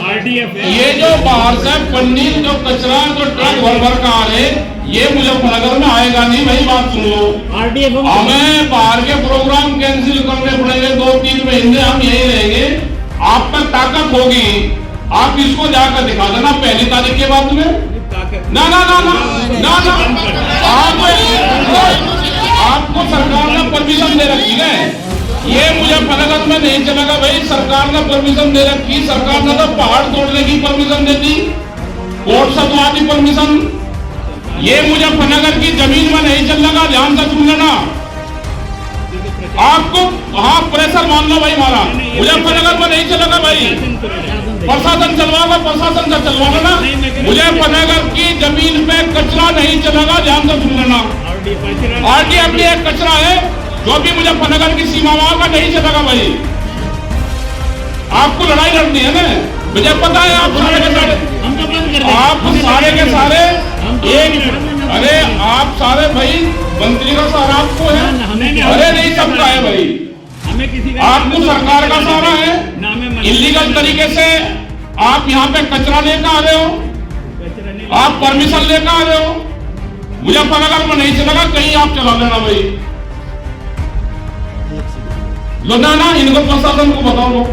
RDF है। ये जो बाहर से पन्नी जो कचरा जो ट्रक भर भर का आ रहे, ये मुजफ्फरनगर में आएगा नहीं भाई, बात सुन लो। आरडीएफ हमें बाहर के प्रोग्राम कैंसिल करने पड़ेंगे, 2-3 महीने हम यही रहेंगे। आप में ताकत होगी, आप इसको जाकर दिखा देना पहली तारीख के बाद में। ना ना ना ना ना ना आपको सरकार ने परमिशन दे रखी है, ये मुजफ्फरनगर में नहीं चलेगा भाई। सरकार ने परमिशन दे रखी, सरकार ने तो पहाड़ तोड़ने की परमिशन दे दी, कोर्ट से तो आती परमिशन। ये मुजफ्फरनगर की जमीन में नहीं चलेगा, ध्यान से सुन लेना। आपको हाँ प्रेशर मान लो भाई हमारा, मुजफ्फरनगर में नहीं चलेगा भाई। प्रशासन चलवाओगा, प्रशासन से चलवाओगा ना। मुजफ्फरनगर की जमीन पे कचरा नहीं चलेगा, ध्यान से सुन लेना। आरडीएफ भी एक कचरा है जो भी मुजफ्फरनगर की सीमाओं का नहीं चलेगा भाई। आपको लड़ाई लड़नी है ना, मुझे पता है। आप सारे के सारे एक, अरे आप सारे भाई मंत्री का सहारा आपको है, अरे नहीं सबका है भाई। आपको सरकार का सहारा है। इलीगल तरीके से आप यहाँ पे कचरा लेकर आ रहे हो, आप परमिशन लेकर आ रहे हो। मुजफ्फरनगर में नहीं चलेगा, कहीं आप चला लेना भाई। लो ना इनको प्रशासन को बताओ लो।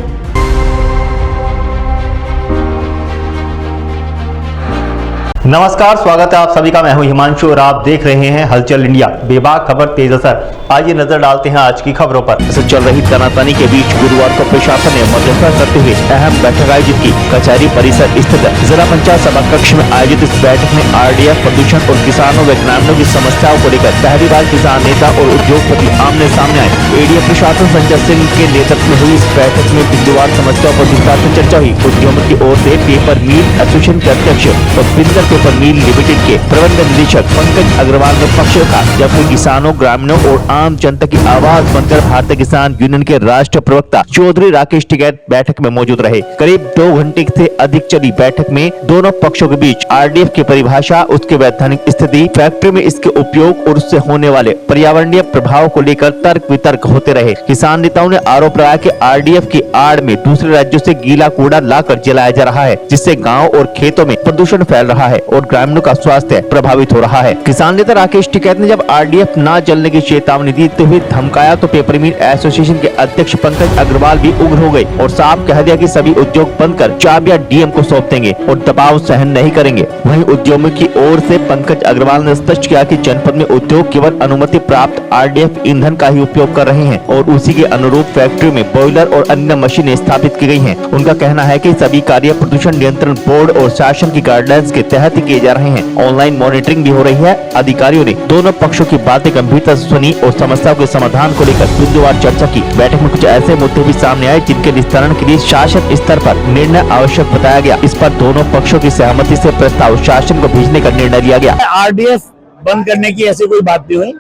नमस्कार, स्वागत है आप सभी का। मैं हूं हिमांशु और आप देख रहे हैं हलचल इंडिया। बेबाक खबर तेज असर। आइए नजर डालते हैं आज की खबरों पर। चल रही तनातनी के बीच गुरुवार को प्रशासन ने मध्यस्थता करते हुए अहम बैठक आयोजित की। कचहरी परिसर स्थित जिला पंचायत सभा कक्ष में आयोजित इस बैठक में आरडीएफ, प्रदूषण और किसानों व ग्रामीणों की समस्याओं को लेकर पहली बार किसान नेता और उद्योगपति आमने सामने आए। एडीएफ प्रशासन संजय सिंह के नेतृत्व में हुई इस बैठक में बिंदुवार समस्याओं पर विस्तार से चर्चा हुई। उद्योगों की ओर से पेपर मिल एसोसिएशन के अध्यक्ष और बिंदर पेपर मिल लिमिटेड के प्रबंध निदेशक पंकज अग्रवाल ने पक्ष रखा, जबकि किसानों, ग्रामीणों और आम जनता की आवाज बनकर भारतीय किसान यूनियन के राष्ट्रीय प्रवक्ता चौधरी राकेश टिकैत बैठक में मौजूद रहे। करीब 2 घंटे से अधिक चली बैठक में दोनों पक्षों के बीच आरडीएफ की परिभाषा, उसके वैधानिक स्थिति, फैक्ट्री में इसके उपयोग और उससे होने वाले पर्यावरणीय प्रभाव को लेकर तर्क वितर्क होते रहे। किसान नेताओं ने आरोप लगाया कि आरडीएफ की आड़ में दूसरे राज्यों से गीला कूड़ा लाकर जलाया जा रहा है, जिससे गाँव और खेतों में प्रदूषण फैल रहा है और ग्रामीणों का स्वास्थ्य प्रभावित हो रहा है। किसान नेता राकेश टिकैत ने जब आरडीएफ न जलने की चेतावनी देते हुए धमकाया तो पेपर मिल एसोसिएशन के अध्यक्ष पंकज अग्रवाल भी उग्र हो गए और साफ कह दिया कि सभी उद्योग बंद कर चाबियां डीएम को सौंप देंगे और दबाव सहन नहीं करेंगे। वहीं उद्योगों की ओर से पंकज अग्रवाल ने स्पष्ट किया कि जनपद में उद्योग केवल अनुमति प्राप्त आरडीएफ ईंधन का ही उपयोग कर रहे हैं और उसी के अनुरूप फैक्ट्री में बॉयलर और अन्य मशीनें स्थापित की गयी है। उनका कहना है की सभी कार्य प्रदूषण नियंत्रण बोर्ड और शासन की गाइडलाइंस के तहत ही किए जा रहे हैं। ऑनलाइन मॉनिटरिंग भी हो रही है। अधिकारियों ने दोनों पक्षों की बातें गंभीरता से सुनी और समस्याओं के समाधान को लेकर बिंदुवार चर्चा की। बैठक में कुछ ऐसे मुद्दे भी सामने आए जिनके निस्तारण के लिए शासन स्तर पर निर्णय आवश्यक बताया गया। इस पर दोनों पक्षों की सहमति से प्रस्ताव शासन को भेजने का निर्णय लिया गया। आरडीएफ बंद करने की ऐसी कोई बात नहीं हुई।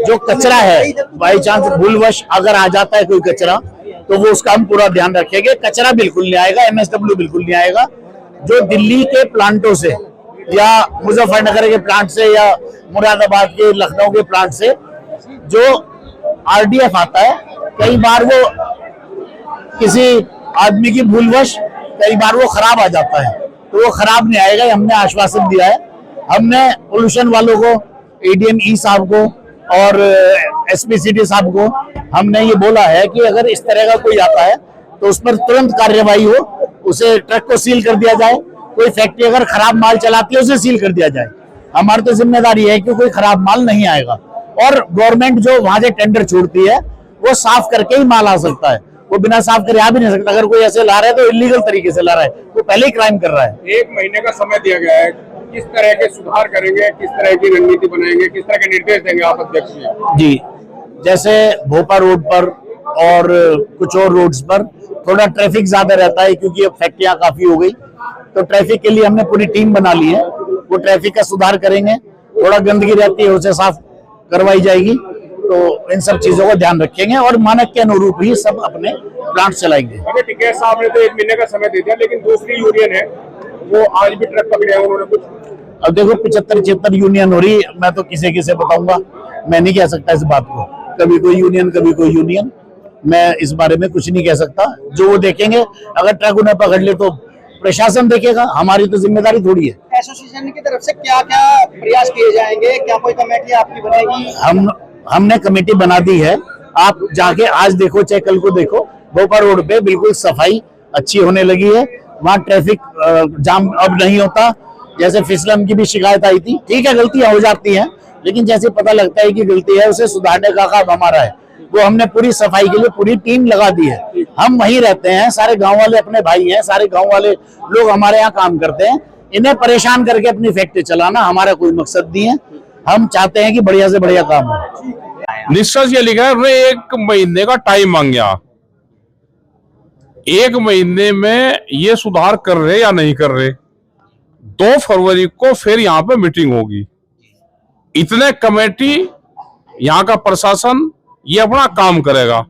जो कचरा है, बाई चांस भूलवश अगर आ जाता है कोई कचरा, तो वो उसका हम पूरा ध्यान रखेंगे। कचरा बिल्कुल नहीं आएगा, एमएसडब्ल्यू बिल्कुल नहीं आएगा। जो दिल्ली के प्लांटों से या मुजफ्फरनगर के प्लांट से या मुरादाबाद के, लखनऊ के प्लांट से जो आरडीएफ आता है, कई बार वो किसी आदमी की भूलवश कई बार वो खराब आ जाता है, तो वो खराब नहीं आएगा। हमने आश्वासन दिया है। हमने पोल्यूशन वालों को, एडीएम ई साहब को और एसपीसीटी साहब को हमने ये बोला है कि अगर इस तरह का कोई आता है तो उस पर तुरंत कार्रवाई हो, उसे ट्रक को सील कर दिया जाए। कोई फैक्ट्री अगर खराब माल चलाती है उसे सील कर दिया जाए। हमारी तो जिम्मेदारी है कि कोई खराब माल नहीं आएगा। और गवर्नमेंट जो वहां से टेंडर छोड़ती है वो साफ करके ही माल आ सकता है, वो बिना साफ करे आ भी नहीं सकता। अगर कोई ऐसे ला रहा है तो इलीगल तरीके से ला रहा है, वो पहले ही क्राइम कर रहा है। 1 महीने का समय दिया गया है, किस तरह के सुधार करेंगे, किस तरह की रणनीति बनाएंगे, किस तरह के निर्देश देंगे आप अध्यक्ष जी? जैसे भोपाल रोड पर और कुछ और रोड्स पर थोड़ा ट्रैफिक ज्यादा रहता है क्योंकि अब फैक्ट्रियां काफी हो गई, तो ट्रैफिक के लिए हमने पूरी टीम बना ली है। वो ट्रैफिक का सुधार करेंगे। थोड़ा गंदगी रहती है उसे साफ करवाई जाएगी। तो इन सब चीजों का ध्यान रखेंगे और मानक के अनुरूप ही सब अपने प्लांट चलाएंगे। टिकैत साहब ने तो 1 महीने का समय दे दिया, लेकिन दूसरी यूनियन है वो आज भी ट्रक पकड़े हैं उन्होंने कुछ। अब देखो 75-76 यूनियन हो रही, मैं तो किसे बताऊंगा, मैं नहीं कह सकता इस बात को। कभी कोई यूनियन कभी कोई यूनियन, मैं इस बारे में कुछ नहीं कह सकता। जो वो देखेंगे, अगर ट्रक उन्हें पकड़ ले तो प्रशासन देखेगा, हमारी तो जिम्मेदारी थोड़ी है। एसोसिएशन की तरफ से क्या क्या प्रयास किए जाएंगे, क्या कोई कमेटी आपकी बनेगी? हमने कमेटी बना दी है, आप जाके आज देखो चाहे कल को देखो, भोपाल रोड पे बिल्कुल सफाई अच्छी होने लगी है, वहाँ ट्रैफिक जाम अब नहीं होता। जैसे फिसलन की भी शिकायत आई थी, ठीक है गलतियां हो जाती हैं, लेकिन जैसे पता लगता है कि गलती है उसे सुधारने का काम हमारा है। वो हमने पूरी सफाई के लिए पूरी टीम लगा दी है। हम वहीं रहते हैं, सारे गांव वाले अपने भाई हैं, सारे गांव वाले लोग हमारे यहाँ काम करते हैं। इन्हें परेशान करके अपनी फैक्ट्री चलाना हमारा कोई मकसद नहीं है। हम चाहते हैं कि बढ़िया से बढ़िया काम हो। निष्कर्ष ये लिखा है, उन्होंने 1 महीने का टाइम मांगा। 1 महीने में ये सुधार कर रहे या नहीं कर रहे। 2 फरवरी को फिर यहाँ पे मीटिंग होगी। इतने कमेटी, यहाँ का प्रशासन ये अपना काम करेगा,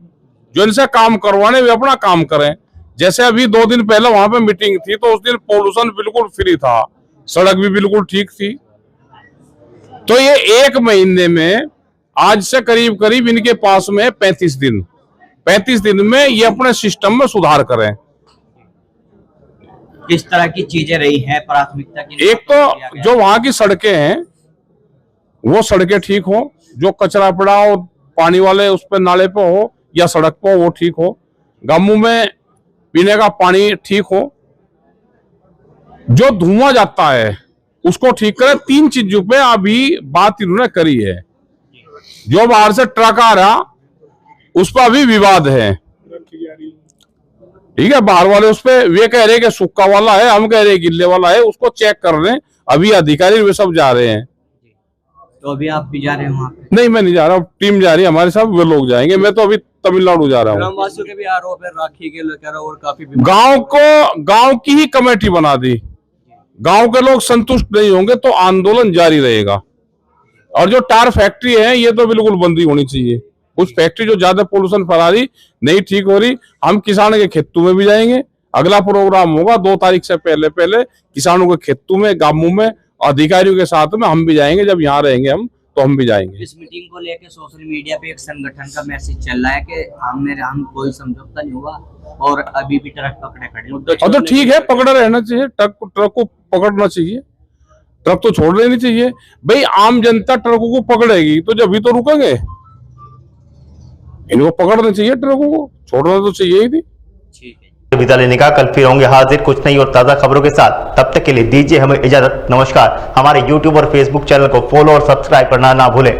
जो इनसे काम करवाने वे अपना काम करें। जैसे अभी 2 दिन पहले वहां पे मीटिंग थी तो उस दिन पोल्यूशन बिल्कुल फ्री था, सड़क भी बिल्कुल ठीक थी। तो ये 1 महीने में आज से करीब करीब इनके पास में 35 दिन में ये अपने सिस्टम में सुधार करें। किस तरह की चीजें रही हैं प्राथमिकता की? एक तो जो वहां की सड़कें हैं वो सड़कें ठीक हो, जो कचरा पड़ा हो पानी वाले उस पे नाले पे हो या सड़क पे वो ठीक हो, गांवों में पीने का पानी ठीक हो, जो धुआं जाता है उसको ठीक करें। 3 चीजों पे अभी बात इन्होंने करी है। जो बाहर से ट्रक आ रहा उस पर अभी विवाद है, ठीक है। बाहर वाले उस पे वे कह रहे कि सूखा वाला है, हम कह रहे गिल्ले वाला है, उसको चेक कर रहे हैं। अभी अधिकारी वे सब जा रहे हैं। तो अभी आप भी जा रहे हैं वहाँ पे? नहीं, मैं नहीं जा रहा, टीम जा रही है हमारे साथ, वे लोग जाएंगे। मैं तो अभी तमिलनाडु जा रहा हूँ। ग्रामवासियों के भी आरोप है राखी के लेकर और काफी गांव की ही कमेटी बना दी। गांव के लोग संतुष्ट नहीं होंगे तो आंदोलन जारी रहेगा। और जो टायर फैक्ट्री है ये तो बिल्कुल बंदी होनी चाहिए। कुछ फैक्ट्री जो ज्यादा पोल्यूशन फैला रही, नहीं ठीक हो रही। हम किसान के खेतों में भी जाएंगे। अगला प्रोग्राम होगा 2 तारीख से पहले किसानों के खेतों में, गांवों में, अधिकारियों के साथ में हम भी जाएंगे। जब यहाँ रहेंगे हम तो हम भी जाएंगे। इस मीटिंग को लेकर सोशल मीडिया पे एक संगठन का मैसेज चल रहा है कि हम कोई समझौता नहीं हुआ और अभी भी ट्रक पकड़े खड़े। तो ठीक है, पकड़ा रहना चाहिए, ट्रक को पकड़ना चाहिए, ट्रक तो छोड़ देनी चाहिए। भाई आम जनता ट्रकों को पकड़ेगी तो जब भी तो रुकेंगे। इनको पकड़ना चाहिए, ट्रकों को छोड़ना तो चाहिए ही नहीं। विदा लेने का कल फिर होंगे हाजिर कुछ नई और ताजा खबरों के साथ। तब तक के लिए दीजिए हमें इजाजत। नमस्कार। हमारे YouTube और Facebook चैनल को फॉलो और सब्सक्राइब करना ना भूलें।